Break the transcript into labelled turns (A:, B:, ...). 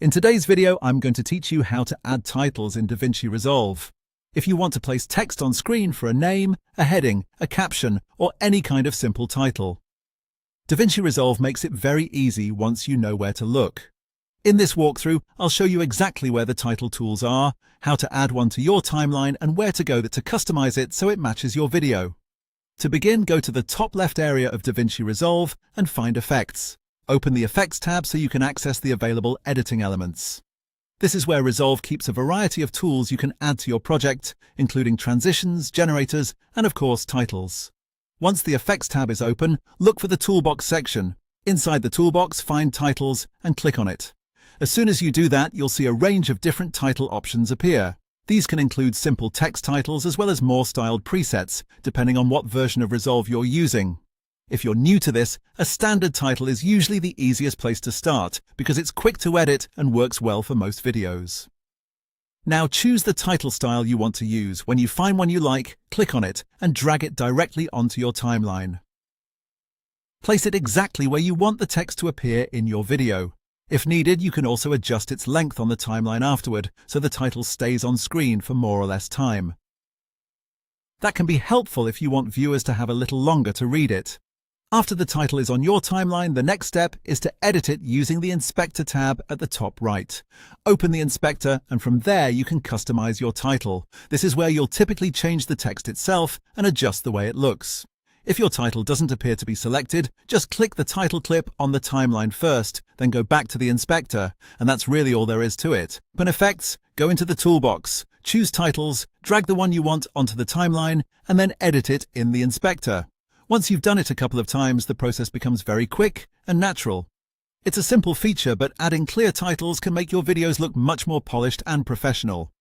A: In today's video, I'm going to teach you how to add titles in DaVinci Resolve. If you want to place text on screen for a name, a heading, a caption, or any kind of simple title, DaVinci Resolve makes it very easy once you know where to look. In this walkthrough, I'll show you exactly where the title tools are, how to add one to your timeline, and where to go to customize it so it matches your video. To begin, go to the top left area of DaVinci Resolve and find Effects. Open the Effects tab so you can access the available editing elements. This is where Resolve keeps a variety of tools you can add to your project, including transitions, generators, and of course, titles. Once the Effects tab is open, look for the Toolbox section. Inside the toolbox, find Titles and click on it. As soon as you do that, you'll see a range of different title options appear. These can include simple text titles as well as more styled presets, depending on what version of Resolve you're using. If you're new to this, a standard title is usually the easiest place to start because it's quick to edit and works well for most videos. Now choose the title style you want to use. When you find one you like, click on it and drag it directly onto your timeline. Place it exactly where you want the text to appear in your video. If needed, you can also adjust its length on the timeline afterward so the title stays on screen for more or less time. That can be helpful if you want viewers to have a little longer to read it. After the title is on your timeline, the next step is to edit it using the Inspector tab at the top right. Open the Inspector, and from there you can customize your title. This is where you'll typically change the text itself and adjust the way it looks. If your title doesn't appear to be selected, just click the title clip on the timeline first, then go back to the Inspector, and that's really all there is to it. Open Effects, go into the Toolbox, choose Titles, drag the one you want onto the timeline, and then edit it in the Inspector. Once you've done it a couple of times, the process becomes very quick and natural. It's a simple feature, but adding clear titles can make your videos look much more polished and professional.